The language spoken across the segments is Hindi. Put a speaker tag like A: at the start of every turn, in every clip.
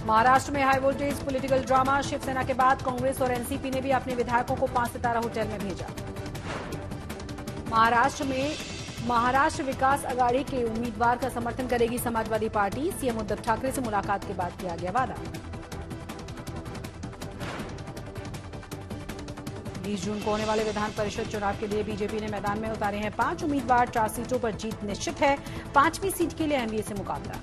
A: महाराष्ट्र में high voltage political drama. Shiv Sena के बाद कांग्रेस और एनसीपी ने भी अपने विधायकों को 5 सितारा होटल में भेजा। महाराष्ट्र में महाराष्ट्र विकास अघाड़ी के उम्मीदवार का समर्थन करेगी समाजवादी पार्टी। सीएम उद्धव ठाकरे से मुलाकात के बाद किया गया वादा। 20 जून को होने वाले विधान परिषद चुनाव के लिए बीजेपी ने मैदान में उतारे हैं 5 उम्मीदवार। 4 सीटों पर जीत निश्चित है। 5वीं सीट के लिए एनडीए से मुकाबला।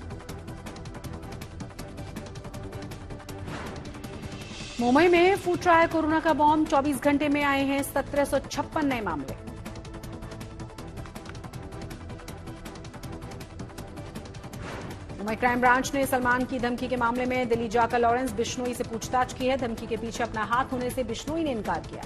A: मुंबई में फूट रहा है कोरोना का बॉम्ब। 24 घंटे में आए हैं 1756 नए मामले। मुंबई क्राइम ब्रांच ने सलमान की धमकी के मामले में दिल्ली जाकर लॉरेंस बिश्नोई से पूछताछ की है। धमकी के पीछे अपना हाथ होने से बिश्नोई ने इनकार किया।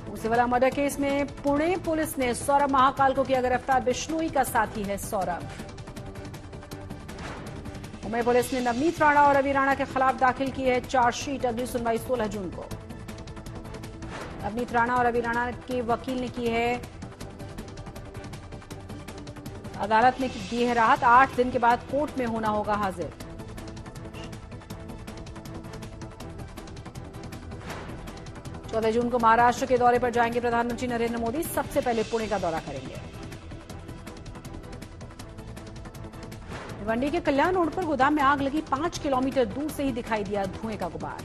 A: मूसेवाला मर्डर केस में पुणे पुलिस ने सौरभ महाकाल को किया गिरफ्तार। बिश्नोई का साथी है सौरभ। मुंबई पुलिस ने नवनीत राणा और रवि राणा के खिलाफ दाखिल की है चार्जशीट। अगली सुनवाई 16 जून को। नवनीत राणा और रवि राणा के वकील ने की है अदालत ने दी है राहत। 8 दिन के बाद कोर्ट में होना होगा हाजिर। चौदह जून को महाराष्ट्र के दौरे पर जाएंगे प्रधानमंत्री नरेंद्र मोदी। सबसे पहले पुणे का दौरा करेंगे। भिवंडी के कल्याण रोड पर गोदाम में आग लगी। 5 किलोमीटर दूर से ही दिखाई दिया धुएं का गुबार।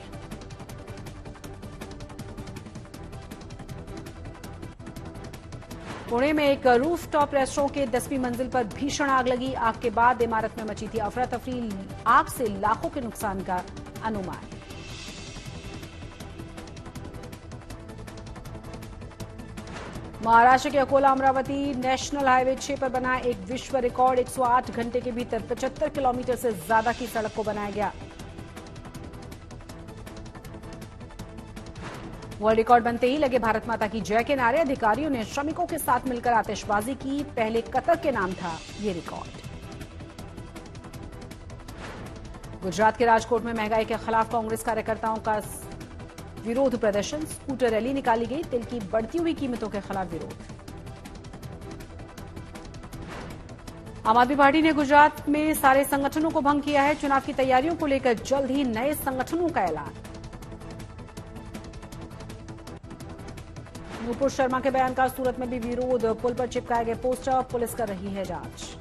A: पुणे में एक रूफटॉप रेस्टोरेंट के 10वीं मंजिल पर भीषण आग लगी। आग के बाद इमारत में मची थी अफरा तफरी। आग से लाखों के नुकसान का अनुमान। महाराष्ट्र के अकोला अमरावती नेशनल हाईवे 6 पर बना एक विश्व रिकॉर्ड। 108 घंटे के भीतर 75 किलोमीटर से ज्यादा की सड़क को बनाया गया। वर्ल्ड रिकॉर्ड बनते ही लगे भारत माता की जय के नारे। अधिकारियों ने श्रमिकों के साथ मिलकर आतिशबाजी की। पहले कतर के नाम था ये रिकॉर्ड। गुजरात के राजकोट में महंगाई के खिलाफ कांग्रेस कार्यकर्ताओं का विरोध प्रदर्शन। स्कूटर रैली निकाली गई। तेल की बढ़ती हुई कीमतों के खिलाफ विरोध। आम आदमी पार्टी ने गुजरात में सारे संगठनों को भंग किया है। चुनाव की तैयारियों को लेकर जल्द ही नए संगठनों का ऐलान। नूपुर शर्मा के बयान का सूरत में भी विरोध। पुल पर चिपकाए गए पोस्टर। पुलिस कर रही है जांच।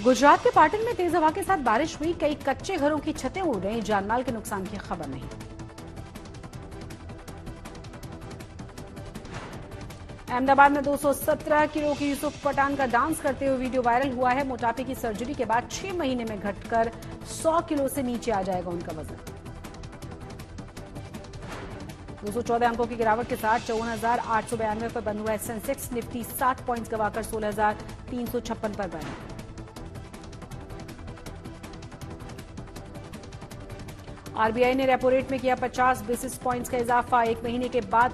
A: गुजरात के पाटन में तेज हवा के साथ बारिश हुई। कई कच्चे घरों की छतें उड़ गई। जानमाल के नुकसान की खबर नहीं। अहमदाबाद में 217 किलो की यूसुफ पठान का डांस करते हुए वीडियो वायरल हुआ है। मोटापे की सर्जरी के बाद 6 महीने में घटकर 100 किलो से नीचे आ जाएगा उनका वजन। 214 अंकों की गिरावट के साथ 54,892 पर बंद हुआ है सेंसेक्स। निफ्टी 60 पॉइंट्स गवाकर 16,356 पर बना। आरबीआई ने रेपो रेट में किया 50 बेसिस पॉइंट्स का इजाफा। 1 महीने के बाद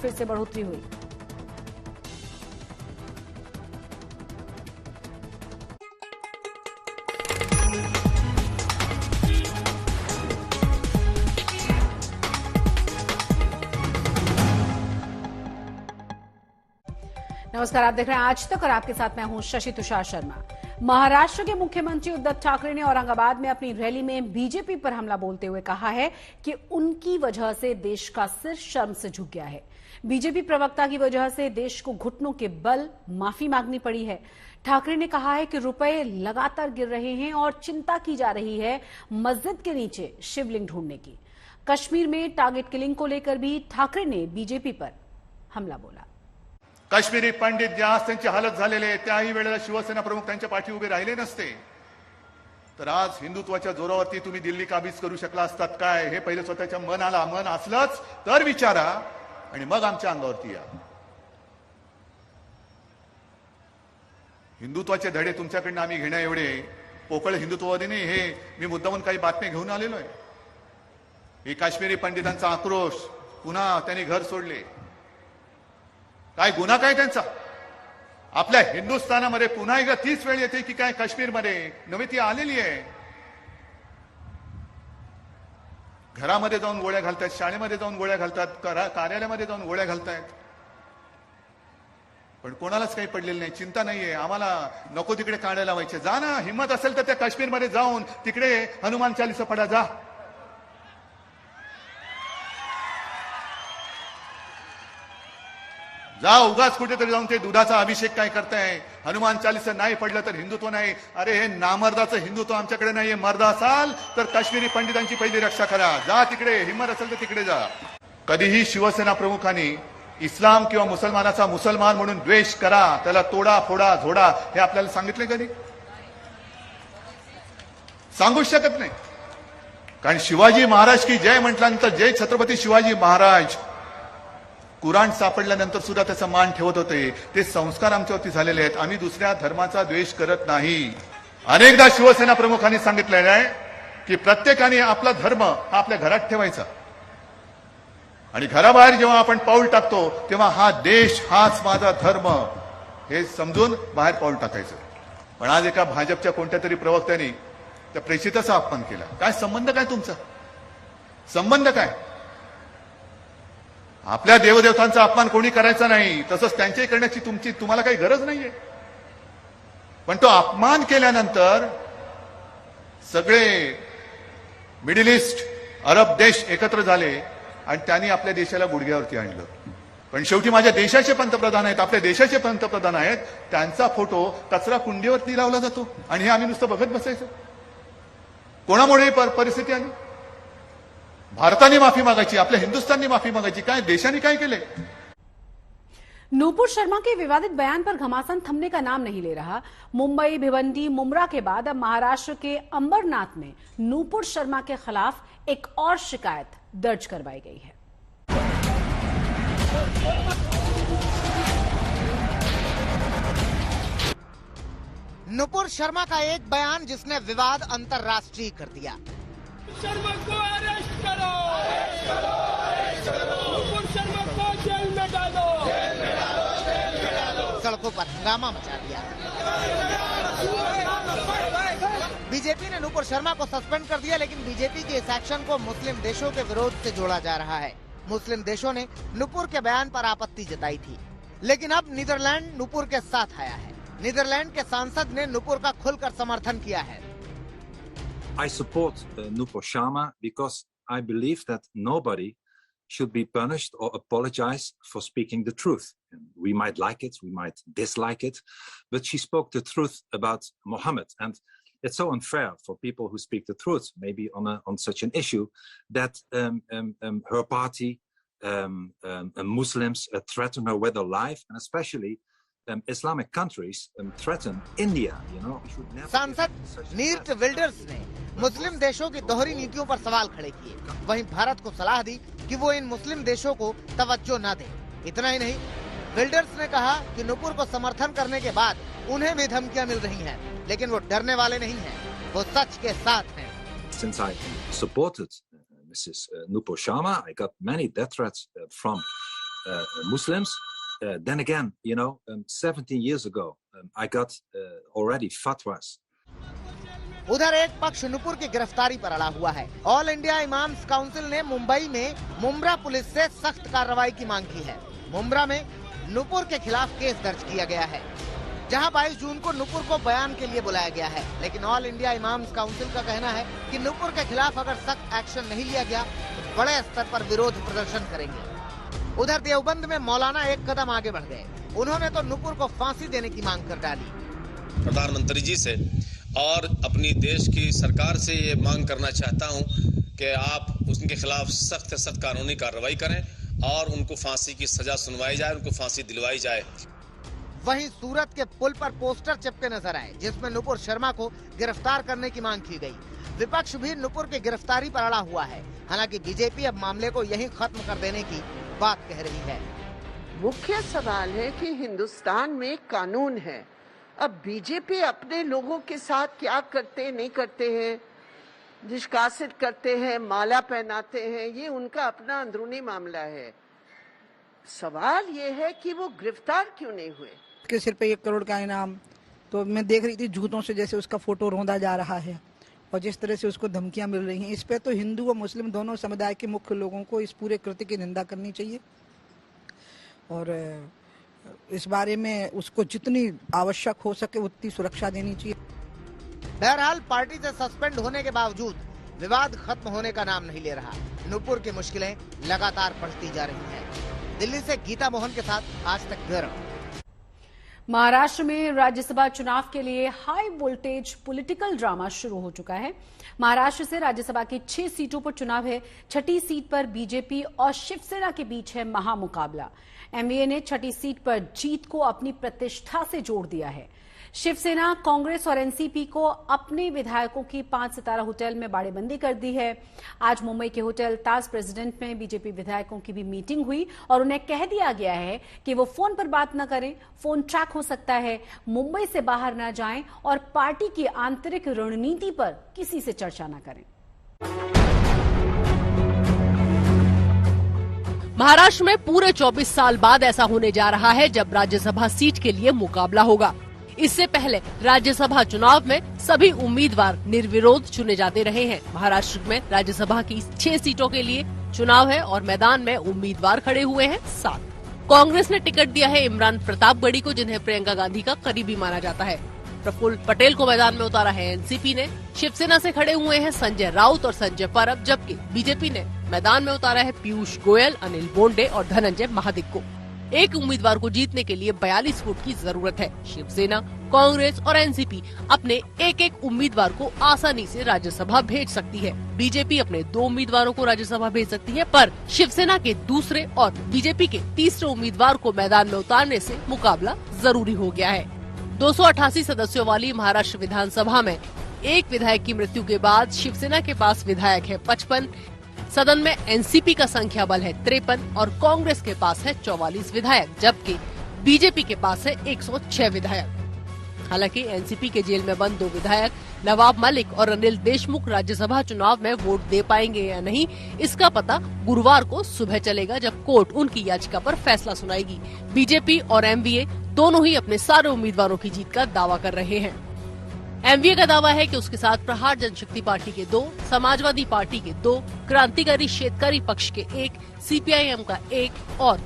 A: फिर से बढ़ोतरी हुई। नमस्कार, आप देख रहे हैं आज तक और आपके साथ मैं हूं शशि तुषार शर्मा। महाराष्ट्र के मुख्यमंत्री उद्धव ठाकरे ने औरंगाबाद में अपनी रैली में बीजेपी पर हमला बोलते हुए कहा है कि उनकी वजह से देश का सिर शर्म से झुक गया है। बीजेपी प्रवक्ता की वजह से देश को घुटनों के बल माफी मांगनी पड़ी है। ठाकरे ने कहा है कि रुपए लगातार गिर रहे हैं और चिंता की जा रही है मस्जिद के नीचे शिवलिंग ढूंढने की। कश्मीर में टारगेट किलिंग को लेकर भी ठाकरे ने बीजेपी पर हमला बोला।
B: काश्मीरी पंडित ज्या त्यांची हालत झालेले त्याही वेळेला शिवसेना प्रमुख त्यांच्या पाठी उभे राहिले नसते तर आज हिंदुत्वाच्या जोरावरती तुम्ही दिल्ली काबीज करू शकला असतात काय हे पहिले स्वतःच्या मनाला मन असलंच तर विचारा आणि मग आमच्या अंगावरती या। हिंदुत्वाचे धडे तुमच्याकडनं आम्ही घेण्या एवढे पोकळ हिंदुत्ववादी नाही हे मी मुद्दामून काही बातम्या घेऊन आलेलो आहे। हे काश्मीरी पंडितांचा आक्रोश पुन्हा त्यांनी घर सोडले काय गुन्हा काय त्यांचा आपल्या हिंदुस्थानामध्ये पुन्हा एकदा 30 वेळ येते की काय काश्मीरमध्ये नवी ती आलेली आहे। घरामध्ये जाऊन गोळ्या घालतायत, शाळेमध्ये जाऊन गोळ्या घालतात, कार्यालयामध्ये जाऊन गोळ्या घालतायत. पण कोणालाच काही पडलेलं नाही, चिंता नाहीये. आम्हाला नको तिकडे काढायला लावायचे. जा ना, हिंमत असेल तर त्या काश्मीरमध्ये जाऊन तिकडे हनुमान चालीसा पडा, जा. जा, उगाच कुठेतरी जाऊन ते दुधाचा अभिषेक काय करताय. हनुमान चालीसा नाही पडलं तर हिंदुत्व नाही. अरे हे नामर्दाचं हिंदुत्व आमच्याकडे नाहीये. मर्द असाल तर काश्मीरी पंडितांची पहिली रक्षा करा. जा तिकडे, हिंमत असेल तर तिकडे जा. कधीही शिवसेना प्रमुखांनी इस्लाम किंवा मुसलमानाचा मुसलमान म्हणून द्वेष करा, त्याला तोडा फोडा झोडा, हे आपल्याला सांगितले कधी? सांगूच शकत नाही. कारण शिवाजी महाराज की जय म्हटल्यानंतर जय छत्रपती शिवाजी महाराज, कुराण सापडल्यानंतर सुद्धा त्याचा मान ठेवत होते. ते संस्कार आमच्यावरती झालेले आहेत. आम्ही दुसऱ्या धर्माचा द्वेष करत नाही. अनेकदा शिवसेना प्रमुखांनी सांगितलेलं आहे की प्रत्येकाने आपला धर्म हा आपल्या घरात ठेवायचा आणि घराबाहेर जेव्हा आपण पाऊल टाकतो तेव्हा हा देश हाच माझा धर्म हे समजून बाहेर पाऊल टाकायचं. पण आज एका भाजपच्या कोणत्या तरी प्रवक्त्याने त्या प्रेषिताचा अपमान केला. काय संबंध, काय तुमचा संबंध काय? आपल्या देवदेवतांचा अपमान कोणी करायचा नाही, तसंच त्यांच्याही करण्याची तुम्हाला काही गरज नाहीये. पण तो अपमान केल्यानंतर सगळे मिडल ईस्ट अरब देश एकत्र झाले आणि त्यांनी आपल्या देशाला गुडघ्यावरती आणलं. पण शेवटी माझ्या देशाचे पंतप्रधान आहेत, आपल्या देशाचे पंतप्रधान आहेत, त्यांचा फोटो कचरा कुंडीवरती लावला जातो आणि हे आम्ही नुसतं बघत बसायचं. कोणामुळे ही परिस्थिती आली? भारताने माफी मागायची, आपल्या हिंदुस्थानने माफी मागायची. काय देशाने काय केले?
A: नूपुर शर्मा के विवादित बयान पर घमासान थमने का नाम नहीं ले रहा. मुंबई, भिवंडी, मुमरा के बाद अब महाराष्ट्र के अंबरनाथ में नूपुर शर्मा के खिलाफ एक और शिकायत दर्ज करवाई गई है.
C: नूपुर शर्मा का एक बयान जिसने विवाद अंतर्राष्ट्रीय कर दिया.
D: शर्मा को अरेस्ट करो, नूपुर शर्मा को जेल में डालो,
C: सड़कों पर हंगामा मचा दिया. बीजेपी ने नूपुर शर्मा को सस्पेंड कर दिया, लेकिन बीजेपी के इस एक्शन को मुस्लिम देशों के विरोध से जोड़ा जा रहा है. मुस्लिम देशों ने नूपुर के बयान पर आपत्ति जताई थी, लेकिन अब नीदरलैंड नूपुर के साथ आया है. नीदरलैंड के सांसद ने नूपुर का खुलकर समर्थन किया है.
E: I support Nupur Sharma because I believe that nobody should be punished or apologize for speaking the truth. We might like it, we might dislike it, but she spoke the truth about Muhammad, and it's so unfair for people who speak the truth, maybe on such an issue, that her party, Muslims threaten her with her life, and especially Islamic countries threaten India. We should never.
C: सांसद नीर्ट विल्डर्स ने मुस्लिम देशों की दोहरी नीतियों पर सवाल खड़े किए. वहीं भारत को सलाह दी कि वो इन मुस्लिम देशों को तवज्जो न दे. इतना ही नहीं, विल्डर्स ने कहा कि नूपुर को समर्थन करने के बाद उन्हें भी धमकियां मिल रही हैं, लेकिन वो डरने वाले नहीं हैं, वो सच के साथ हैं.
E: Since I supported Mrs. Nupur Sharma, I got many death threats from Muslims. Then again, 17 years ago, I got already fatwas.
C: उधर एक पक्ष नूपुर की गिरफ्तारी पर अड़ा हुआ है. ऑल इंडिया इमाम्स काउंसिल ने मुंबई में मुमरा पुलिस से सख्त कार्रवाई की मांग की है. मुमरा में नूपुर के खिलाफ केस दर्ज किया गया है, जहां 22 जून को नूपुर को बयान के लिए बुलाया गया है. लेकिन ऑल इंडिया इमाम्स काउंसिल का कहना है कि नूपुर के खिलाफ अगर सख्त एक्शन नहीं लिया गया तो बड़े स्तर पर विरोध प्रदर्शन करेंगे. उधर देवबंद में मौलाना एक कदम आगे बढ़ गए. उन्होंने तो नूपुर को फांसी देने की मांग कर डाली.
F: प्रधानमंत्री जी से और अपनी देश की सरकार से ये मांग करना चाहता हूं कि आप उनके खिलाफ सख्त से सख्त कानूनी कार्रवाई करें और उनको फांसी की सजा सुनवाई जाए, उनको फांसी दिलवाई जाए.
C: वहीं सूरत के पुल पर पोस्टर चिपके नजर आए जिसमें नूपुर शर्मा को गिरफ्तार करने की मांग की गई. विपक्ष भी नूपुर की गिरफ्तारी पर अड़ा हुआ है. हालांकि बीजेपी अब मामले को यहीं खत्म कर देने की बात कह रही है.
G: मुख्य सवाल है कि हिंदुस्तान में कानून है. अब बीजेपी अपने लोगों के साथ क्या करते नहीं करते हैं, निष्कासित करते हैं, माला पहनाते हैं, ये उनका अपना अंदरूनी मामला है. सवाल ये है कि वो गिरफ्तार क्यों नहीं हुए.
H: उसके सिर पे 1 करोड़ का इनाम, तो मैं देख रही थी जूतों से जैसे उसका फोटो रौंदा जा रहा है. और जिस तरह से उसको धमकियां मिल रही हैं, इस पे तो हिंदू और मुस्लिम दोनों समुदाय के मुख्य लोगों को इस पूरे कृत्य की निंदा करनी चाहिए और इस बारे में उसको जितनी आवश्यक हो सके उतनी सुरक्षा देनी चाहिए।
C: बहरहाल पार्टी से सस्पेंड होने के बावजूद विवाद खत्म होने का नाम नहीं ले रहा। नूपुर की मुश्किलें लगातार बढ़ती जा रही हैं। दिल्ली से गीता मोहन के साथ आज तक ब्यूरो।
A: महाराष्ट्र में राज्यसभा चुनाव के लिए हाई वोल्टेज पॉलिटिकल ड्रामा शुरू हो चुका है। महाराष्ट्र से राज्यसभा की 6 सीटों पर चुनाव है। 6ठी सीट पर बीजेपी और शिवसेना के बीच है महामुकाबला। एमवीए ने 6ठी सीट पर जीत को अपनी प्रतिष्ठा से जोड़ दिया है। शिवसेना, कांग्रेस और एनसीपी को अपने विधायकों की 5 सितारा होटल में बाड़ेबंदी कर दी है। आज मुंबई के होटल ताज प्रेसिडेंट में बीजेपी विधायकों की भी मीटिंग हुई और उन्हें कह दिया गया है कि वो फोन पर बात न करें, फोन ट्रैक हो सकता है, मुंबई से बाहर न जाएं और पार्टी की आंतरिक रणनीति पर किसी से चर्चा न करें।
I: महाराष्ट्र में पूरे 24 साल बाद ऐसा होने जा रहा है जब राज्यसभा सीट के लिए मुकाबला होगा। इससे पहले राज्यसभा चुनाव में सभी उम्मीदवार निर्विरोध चुने जाते रहे हैं। महाराष्ट्र में राज्यसभा की 6 सीटों के लिए चुनाव है और मैदान में उम्मीदवार खड़े हुए हैं 7। कांग्रेस ने टिकट दिया है इमरान प्रतापगढ़ी को, जिन्हें प्रियंका गांधी का करीबी माना जाता है। प्रफुल्ल पटेल को मैदान में उतारा है एनसीपी ने। शिवसेना से खड़े हुए हैं संजय राउत और संजय परब, जबकि बीजेपी ने मैदान में उतारा है पीयूष गोयल, अनिल बोंडे और धनंजय महादिक को। एक उम्मीदवार को जीतने के लिए 42 वोट की जरूरत है। शिवसेना, कांग्रेस और एनसीपी अपने एक उम्मीदवार को आसानी से राज्यसभा भेज सकती है। बीजेपी अपने 2 उम्मीदवारों को राज्यसभा भेज सकती है, पर शिवसेना के दूसरे और बीजेपी के तीसरे उम्मीदवार को मैदान में उतारने से मुकाबला जरूरी हो गया है। 288 सदस्यों वाली महाराष्ट्र विधानसभा में एक विधायक की मृत्यु के बाद शिवसेना के पास विधायक है 55, सदन में एनसीपी का संख्या बल है 53 और कांग्रेस के पास है 44 विधायक, जबकि बीजेपी के पास है 106 विधायक। हालांकि एनसीपी के जेल में बंद 2 विधायक नवाब मलिक और अनिल देशमुख राज्यसभा चुनाव में वोट दे पाएंगे या नहीं, इसका पता गुरुवार को सुबह चलेगा, जब कोर्ट उनकी याचिका पर फैसला सुनाएगी। बीजेपी और एमवीए दोनों ही अपने सारे उम्मीदवारों की जीत का दावा कर रहे हैं। एमवीए का दावा है कि उसके साथ प्रहार जनशक्ति पार्टी के 2, समाजवादी पार्टी के 2, क्रांतिकारी शेतकारी पक्ष के 1, सीपीआईएम का 1 और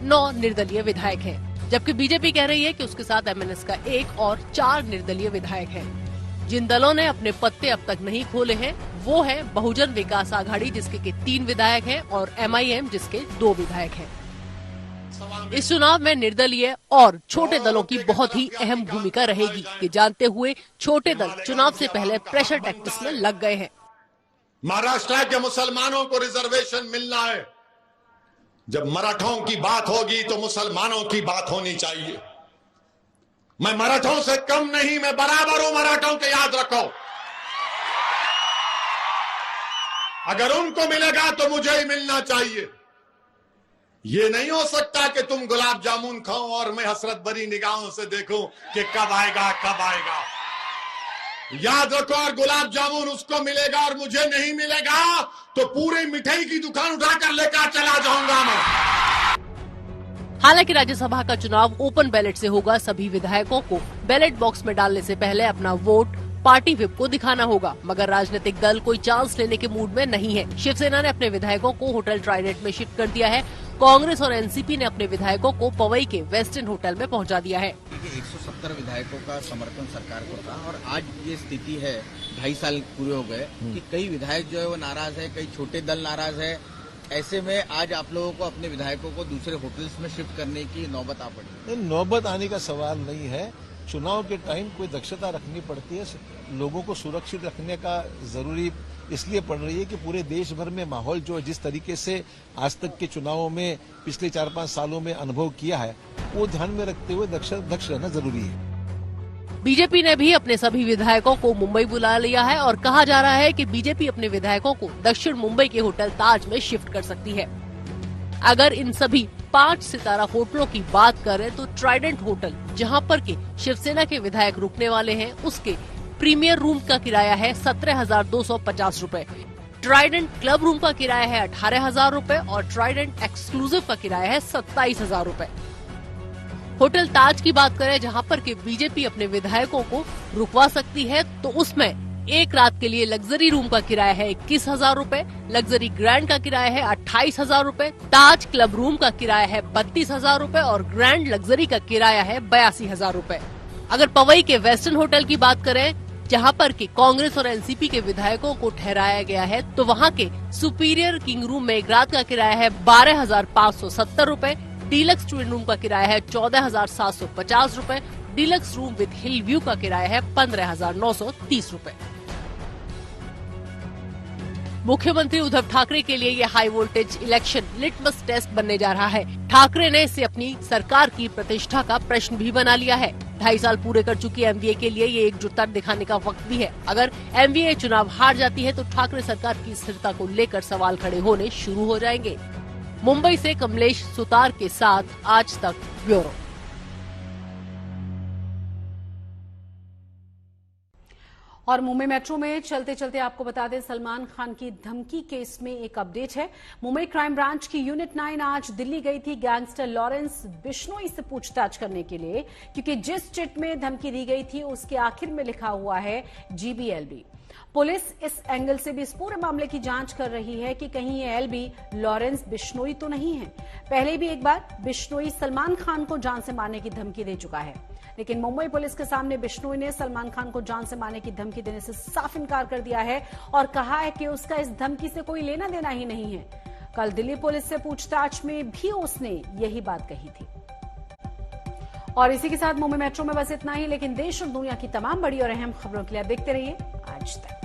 I: 9 निर्दलीय विधायक हैं। जबकि बीजेपी कह रही है कि उसके साथ एमएनएस का 1 और 4 निर्दलीय विधायक हैं। जिन दलों ने अपने पत्ते अब तक नहीं खोले हैं वो है बहुजन विकास आघाड़ी, जिसके के 3 विधायक हैं, और एमआईएम, जिसके 2 विधायक हैं। इस चुनाव में निर्दलीय और छोटे दलों की बहुत ही अहम भूमिका रहेगी। ये जानते हुए छोटे दल चुनाव से पहले प्रेशर टैक्टिक्स में लग गए हैं।
J: महाराष्ट्र के मुसलमानों को रिजर्वेशन मिलना है। जब मराठों की बात होगी तो मुसलमानों की बात होनी चाहिए। मैं मराठों से कम नहीं, मैं बराबर हूं मराठों के, याद रखो। अगर उनको मिलेगा तो मुझे ही मिलना चाहिए। ये नहीं हो सकता कि तुम गुलाब जामुन खाओ और मैं हसरत भरी निगाहों से देखूं कि कब आएगा कब आएगा। याद रखो, और गुलाब जामुन उसको मिलेगा और मुझे नहीं मिलेगा तो पूरी मिठाई की दुकान उठाकर लेकर चला जाऊंगा मैं।
I: हालांकि राज्यसभा का चुनाव ओपन बैलेट से होगा। सभी विधायकों को बैलेट बॉक्स में डालने से पहले अपना वोट पार्टी व्हिप को दिखाना होगा, मगर राजनीतिक दल कोई चांस लेने के मूड में नहीं है। शिवसेना ने अपने विधायकों को होटल ट्राइडेंट में शिफ्ट कर दिया है। कांग्रेस और एनसीपी ने अपने विधायकों को पवई के वेस्टर्न होटल में पहुंचा दिया है।
K: 170 विधायकों का समर्थन सरकार को था और आज ये स्थिति है, 2.5 साल पूरे हो गए कि कई विधायक जो है वो नाराज है, कई छोटे दल नाराज है। ऐसे में आज आप लोगों को अपने विधायकों को दूसरे होटल्स में शिफ्ट करने की नौबत आ पड़ी।
L: नौबत आने का सवाल नहीं है। चुनाव के टाइम कोई दक्षता रखनी पड़ती है, लोगों को सुरक्षित रखने का जरूरी इसलिए पड़ रही है कि पूरे देश भर में माहौल जो जिस तरीके से आज तक के चुनावों में पिछले 4-5 सालों में अनुभव किया है, वो ध्यान में रखते हुए दक्ष रहना जरूरी है।
I: बीजेपी ने भी अपने सभी विधायकों को मुंबई बुला लिया है और कहा जा रहा है कि बीजेपी अपने विधायकों को दक्षिण मुंबई के होटल ताज में शिफ्ट कर सकती है। अगर इन सभी 5 सितारा होटलों की बात करें तो ट्राइडेंट होटल, जहां पर के शिवसेना के विधायक रुकने वाले हैं, उसके प्रीमियर रूम का किराया है 17,250 रूपए। ट्राइडेंट क्लब रूम का किराया है 18,000 रूपए और ट्राइडेंट एक्सक्लूसिव का किराया है 27,000 रूपए। होटल ताज की बात करें, जहां पर के बीजेपी अपने विधायकों को रुकवा सकती है, तो उसमें एक रात के लिए लग्जरी रूम का किराया है 21,000 रूपए, लग्जरी ग्रैंड का किराया है 28,000 रूपए, ताज क्लब रूम का किराया है 32,000 रूपए और ग्रैंड लग्जरी का किराया है 82,000 रूपए। अगर पवई के वेस्टर्न होटल की बात करें, जहां पर कि कांग्रेस और एनसीपी के विधायकों को ठहराया गया है, तो वहां के सुपीरियर किंग रूम में एक रात का किराया है 12,570 रूपए, डीलक्स ट्विन रूम का किराया है 14,750 रूपए, deluxe room with hill view का किराया है 15,930 रूपए। मुख्यमंत्री उद्धव ठाकरे के लिए ये high voltage election litmus test बनने जा रहा है। ठाकरे ने इसे अपनी सरकार की प्रतिष्ठा का प्रश्न भी बना लिया है। 2.5 साल पूरे कर चुकी एमवीए के लिए ये एकजुटता दिखाने का वक्त भी है। अगर एमवीए चुनाव हार जाती है तो ठाकरे सरकार की स्थिरता को लेकर सवाल खड़े होने शुरू हो जाएंगे। मुंबई से कमलेश सुतार के साथ आज तक ब्यूरो।
A: और मुंबई मेट्रो में चलते चलते आपको बता दें, सलमान खान की धमकी केस में एक अपडेट है। मुंबई क्राइम ब्रांच की यूनिट 9 आज दिल्ली गई थी गैंगस्टर लॉरेंस बिश्नोई से पूछताछ करने के लिए, क्योंकि जिस चिट में धमकी दी गई थी उसके आखिर में लिखा हुआ है GBLB। पुलिस इस एंगल से भी इस पूरे मामले की जांच कर रही है कि कहीं ये एलबी लॉरेंस बिश्नोई तो नहीं है। पहले भी एक बार बिश्नोई सलमान खान को जान से मारने की धमकी दे चुका है, लेकिन मुंबई पुलिस के सामने बिश्नोई ने सलमान खान को जान से मारने की धमकी देने से साफ इनकार कर दिया है और कहा है कि उसका इस धमकी से कोई लेना देना ही नहीं है। कल दिल्ली पुलिस से पूछताछ में भी उसने यही बात कही थी। और इसी के साथ मुंबई मेट्रो में बस इतना ही, लेकिन देश और दुनिया की तमाम बड़ी और अहम खबरों के लिए देखते रहिए आज तक।